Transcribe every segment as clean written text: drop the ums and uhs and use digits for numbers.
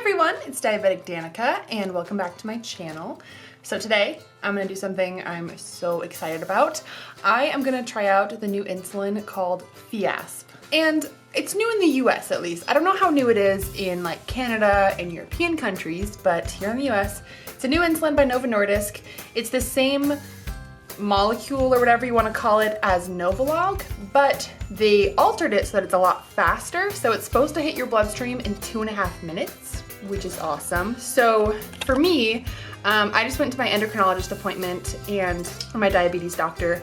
everyone, it's Diabetic Danica and welcome back to my channel. So today I'm gonna do something I'm so excited about. I am gonna try out the new insulin called Fiasp. And it's new in the US at least. I don't know how new it is in like Canada and European countries, but here in the US, it's a new insulin by Novo Nordisk. It's the same molecule or whatever you want to call it as Novolog, but they altered it so that it's a lot faster. So it's supposed to hit your bloodstream in 2.5 minutes, which is awesome. So for me, I just went to my endocrinologist appointment and my diabetes doctor,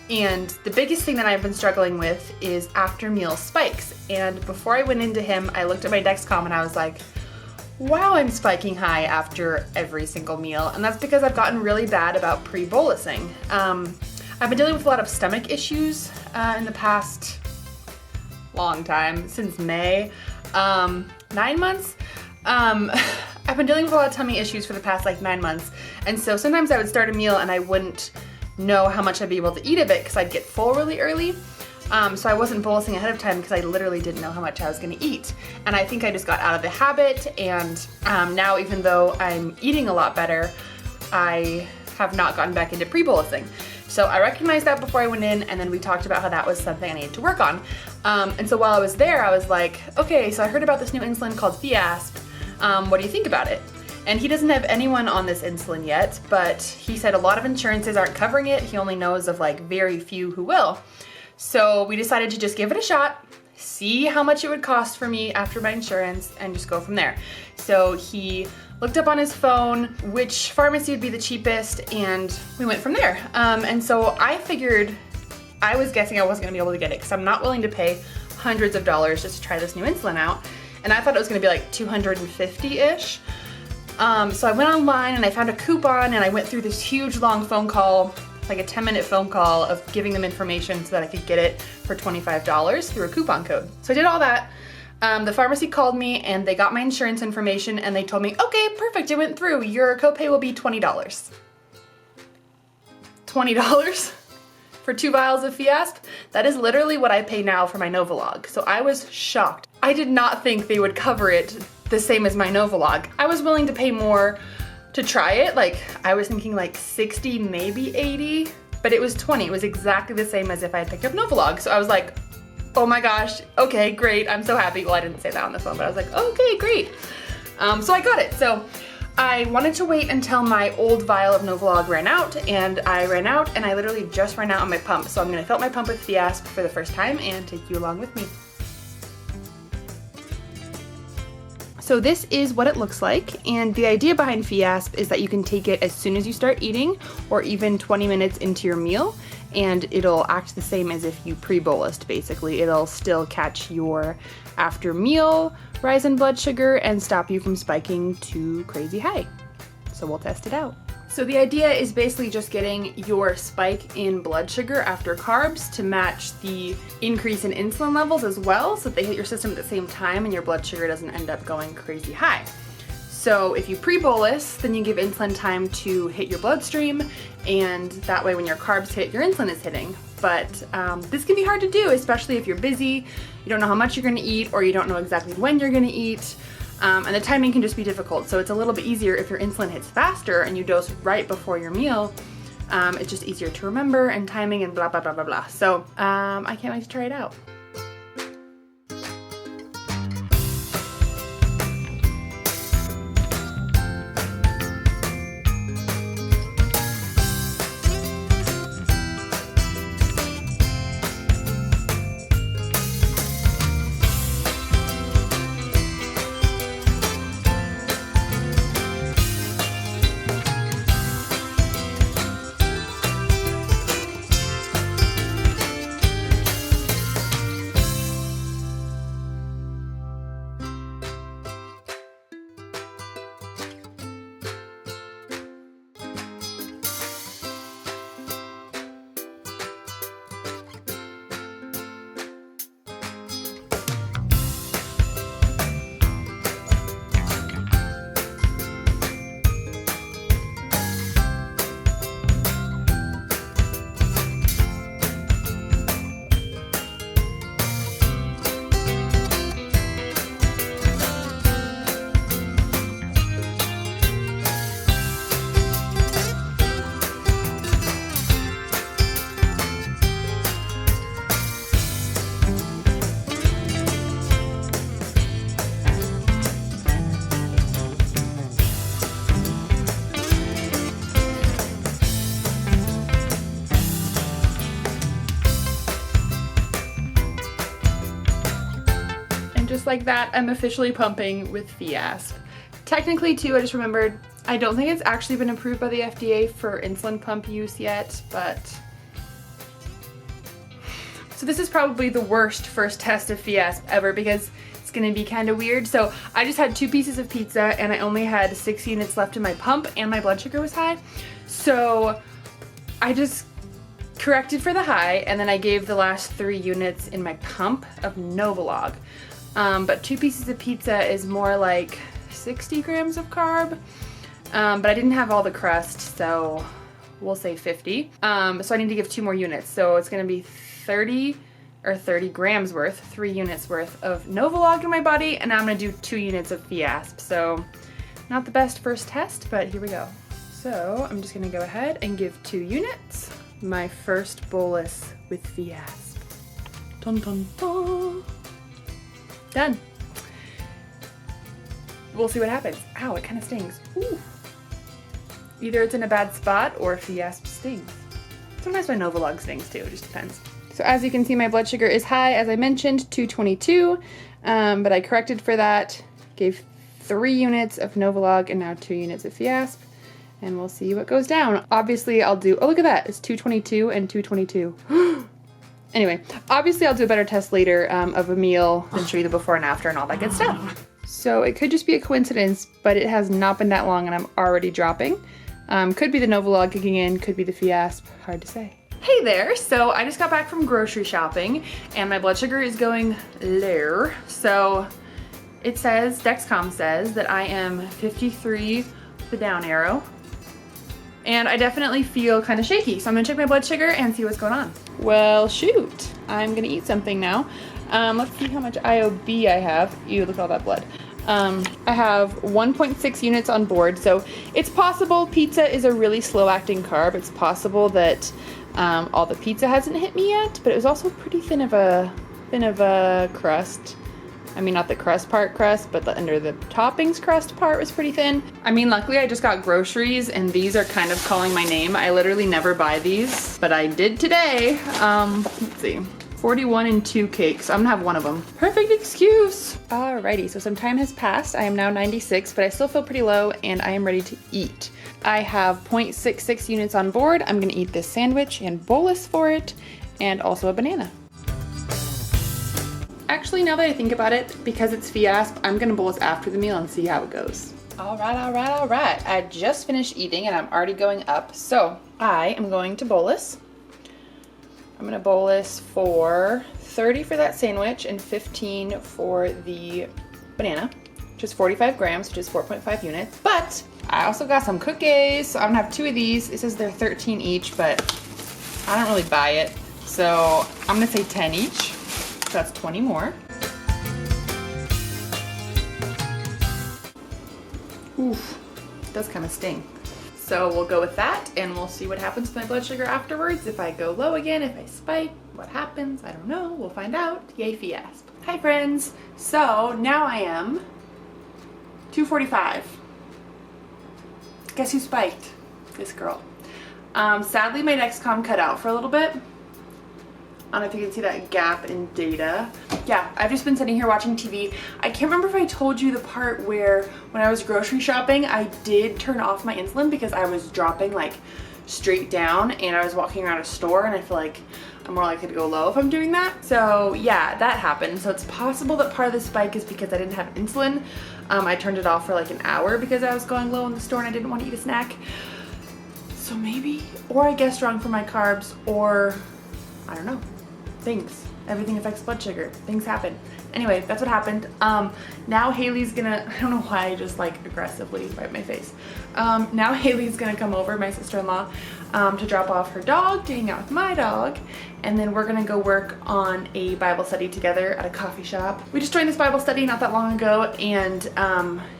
and the biggest thing that I've been struggling with is after meal spikes. And before I went into him, I looked at my Dexcom and I was like, wow, I'm spiking high after every single meal. And that's because I've gotten really bad about pre-bolusing. I've been dealing with a lot of stomach issues in the past long time, since May, 9 months. I've been dealing with a lot of tummy issues for the past like 9 months. And so sometimes I would start a meal and I wouldn't know how much I'd be able to eat of it because I'd get full really early. So I wasn't bolusing ahead of time because I literally didn't know how much I was gonna eat. And I think I just got out of the habit, and now even though I'm eating a lot better, I have not gotten back into pre-bolusing. So I recognized that before I went in, and then we talked about how that was something I needed to work on. And so while I was there, I was like, okay, so I heard about this new insulin called Fiasp. What do you think about it? And he doesn't have anyone on this insulin yet, but he said a lot of insurances aren't covering it. He only knows of like very few who will. So we decided to just give it a shot, see how much it would cost for me after my insurance, and just go from there. So he looked up on his phone which pharmacy would be the cheapest, and we went from there. And so I figured, I was guessing I wasn't gonna be able to get it because I'm not willing to pay hundreds of dollars just to try this new insulin out. And I thought it was gonna be like $250-ish. So I went online and I found a coupon, and I went through this huge long phone call, like a 10-minute phone call of giving them information so that I could get it for $25 through a coupon code. So I did all that. The pharmacy called me and they got my insurance information and they told me, okay, perfect, it went through. Your copay will be $20. $20 for 2 vials of Fiasp? That is literally what I pay now for my Novolog. So I was shocked. I did not think they would cover it the same as my Novolog. I was willing to pay more to try it. Like, I was thinking like 60, maybe 80, but it was 20. It was exactly the same as if I had picked up Novolog. So I was like, oh my gosh, okay, great, I'm so happy. Well, I didn't say that on the phone, but I was like, okay, great. So I got it. So I wanted to wait until my old vial of Novolog ran out, and I ran out, and I literally just ran out on my pump. So I'm gonna fill up my pump with Fiasp for the first time and take you along with me. So this is what it looks like, and the idea behind Fiasp is that you can take it as soon as you start eating or even 20 minutes into your meal, and it'll act the same as if you pre-bolused basically. It'll still catch your after meal rise in blood sugar and stop you from spiking too crazy high. So we'll test it out. So the idea is basically just getting your spike in blood sugar after carbs to match the increase in insulin levels as well, so that they hit your system at the same time and your blood sugar doesn't end up going crazy high. So if you pre-bolus, then you give insulin time to hit your bloodstream, and that way when your carbs hit, your insulin is hitting. But this can be hard to do, especially if you're busy, you don't know how much you're gonna eat, or you don't know exactly when you're gonna eat. And the timing can just be difficult. So it's a little bit easier if your insulin hits faster and you dose right before your meal. It's just easier to remember, and timing and blah, blah, blah, blah, blah. So I can't wait to try it out. like that, I'm officially pumping with Fiasp. Technically too, I just remembered, I don't think it's actually been approved by the FDA for insulin pump use yet, but... So this is probably the worst first test of Fiasp ever because it's gonna be kind of weird. So I just had 2 pieces of pizza and I only had 6 units left in my pump and my blood sugar was high. So I just corrected for the high and then I gave the last 3 units in my pump of Novolog. But 2 pieces of pizza is more like 60 grams of carb. But I didn't have all the crust, so we'll say 50. So I need to give 2 more units. So it's gonna be 30 grams worth, 3 units worth of Novolog in my body, and I'm gonna do 2 units of Fiasp. So not the best first test, but here we go. So I'm just gonna go ahead and give 2 units. My first bolus with Fiasp. Dun dun dun. Done. We'll see what happens. Ow, it kind of stings. Ooh. Either it's in a bad spot or Fiasp stings. Sometimes my Novolog stings too, it just depends. So as you can see, my blood sugar is high, as I mentioned, 222, but I corrected for that, gave 3 units of Novolog and now 2 units of Fiasp, and we'll see what goes down. Obviously I'll do, oh look at that, it's 222 and 222. Anyway, obviously I'll do a better test later of a meal and show you the before and after and all that good stuff. So it could just be a coincidence, but it has not been that long and I'm already dropping. Could be the Novolog kicking in, could be the Fiasp, hard to say. Hey there, so I just got back from grocery shopping and my blood sugar is going low. So it says, Dexcom says that I am 53 with the down arrow. And I definitely feel kind of shaky. So I'm gonna check my blood sugar and see what's going on. Well, shoot, I'm gonna eat something now. Let's see how much IOB I have. Ew, look at all that blood. I have 1.6 units on board, so it's possible pizza is a really slow acting carb. It's possible that all the pizza hasn't hit me yet, but it was also pretty thin of a crust. I mean, not the crust part crust, but the under the toppings crust part was pretty thin. I mean, luckily I just got groceries and these are kind of calling my name. I literally never buy these, but I did today. Let's see. 41 and 2 cakes. I'm gonna have one of them. Perfect excuse. Alrighty, so some time has passed. I am now 96, but I still feel pretty low and I am ready to eat. I have 0.66 units on board. I'm gonna eat this sandwich and bolus for it, and also a banana. Actually, now that I think about it, because it's Fiasp, I'm gonna bolus after the meal and see how it goes. All right. I just finished eating and I'm already going up. So I am going to bolus. I'm gonna bolus for 30 for that sandwich and 15 for the banana, which is 45 grams, which is 4.5 units. But I also got some cookies, so I'm gonna have 2 of these. It says they're 13 each, but I don't really buy it. So I'm gonna say 10 each, so that's 20 more. Oof, it does kind of sting. So we'll go with that and we'll see what happens to my blood sugar afterwards. If I go low again, if I spike, what happens? I don't know, we'll find out. Yay, Fiasp. Hi friends. So now I am 245. Guess who spiked? This girl. Sadly my Dexcom cut out for a little bit. I don't know if you can see that gap in data. Yeah, I've just been sitting here watching TV. I can't remember if I told you the part where when I was grocery shopping, I did turn off my insulin because I was dropping like straight down and I was walking around a store and I feel like I'm more likely to go low if I'm doing that. So yeah, that happened. So it's possible that part of the spike is because I didn't have insulin. I turned it off for like an hour because I was going low in the store and I didn't want to eat a snack. So maybe, or I guessed wrong for my carbs, or I don't know. Things. Everything affects blood sugar. Things happen. Anyway, that's what happened. Now Haley's gonna, I don't know why I just like aggressively wipe my face. Now Haley's gonna come over, my sister-in-law, to drop off her dog, to hang out with my dog, and then we're gonna go work on a Bible study together at a coffee shop. We just joined this Bible study not that long ago, and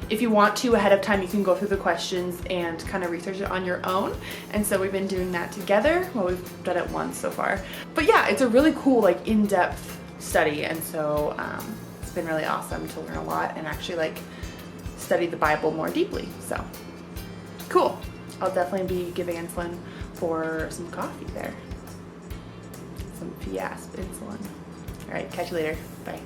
if you want to ahead of time, you can go through the questions and kind of research it on your own. And so we've been doing that together. Well, we've done it once so far. But yeah, it's a really cool, like in-depth study, and so it's been really awesome to learn a lot and actually like study the Bible more deeply. So cool. I'll definitely be giving insulin for some coffee there. Some Fiasp insulin. All right, catch you later. Bye.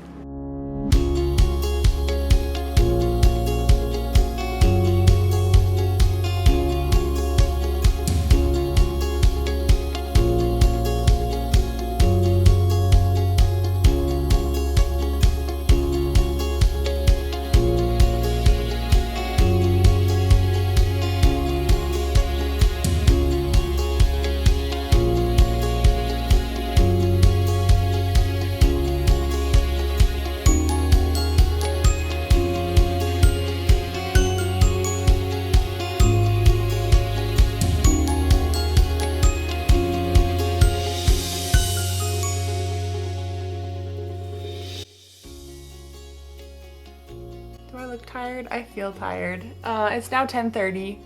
tired. I feel tired. It's now 10:30.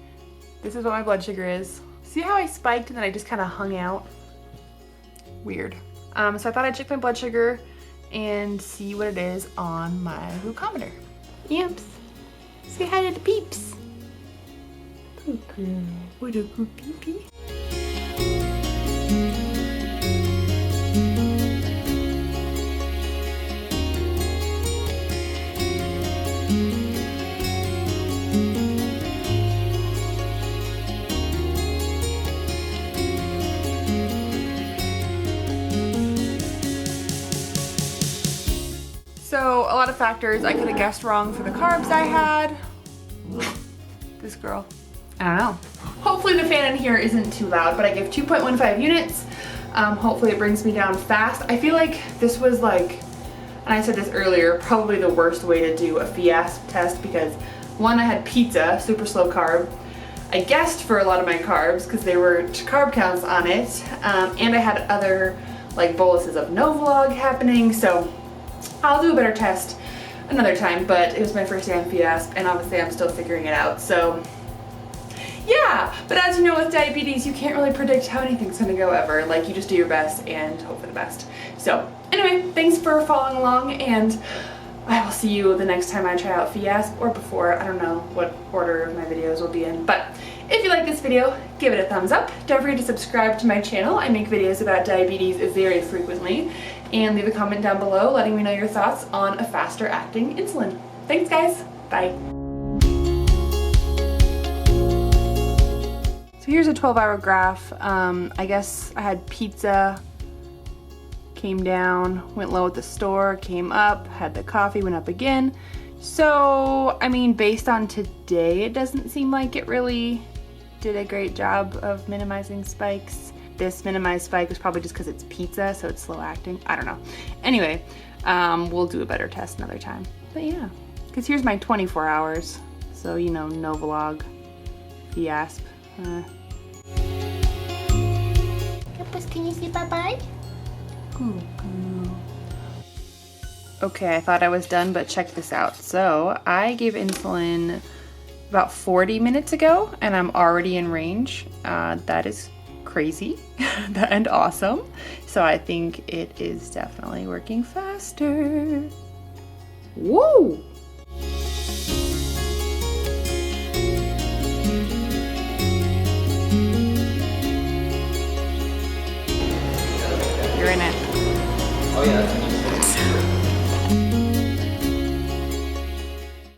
This is what my blood sugar is. See how I spiked and then I just kind of hung out? Weird. So I thought I'd check my blood sugar and see what it is on my glucometer. Yamps. Say hi to the peeps. Good girl. What a good peepee. So a lot of factors I could have guessed wrong for the carbs I had. This girl. I don't know. Hopefully the fan in here isn't too loud, but I give 2.15 units. Hopefully it brings me down fast. I feel like this was like, and I said this earlier, probably the worst way to do a Fiasp test because one, I had pizza, super slow carb. I guessed for a lot of my carbs because there were carb counts on it. And I had other like boluses of Novolog happening. So I'll do a better test another time, but it was my first day on Fiasp and obviously I'm still figuring it out. So yeah, but as you know with diabetes, you can't really predict how anything's gonna go ever. Like you just do your best and hope for the best. So anyway, thanks for following along and I will see you the next time I try out Fiasp or before. I don't know what order my videos will be in, but if you like this video, give it a thumbs up. Don't forget to subscribe to my channel. I make videos about diabetes very frequently. And leave a comment down below letting me know your thoughts on a faster acting insulin. Thanks guys, bye. So here's a 12-hour graph. I guess I had pizza, came down, went low at the store, came up, had the coffee, went up again. So, I mean, based on today, it doesn't seem like it really did a great job of minimizing spikes. This minimized spike was probably just because it's pizza, so it's slow acting. I don't know. Anyway, we'll do a better test another time. But yeah, because here's my 24 hours. So, you know, Novolog, Fiasp. Can you say bye-bye? Okay, I thought I was done, but check this out. So I gave insulin about 40 minutes ago, and I'm already in range. That is crazy and awesome. So I think it is definitely working faster. Woo! You're in it. Oh yeah.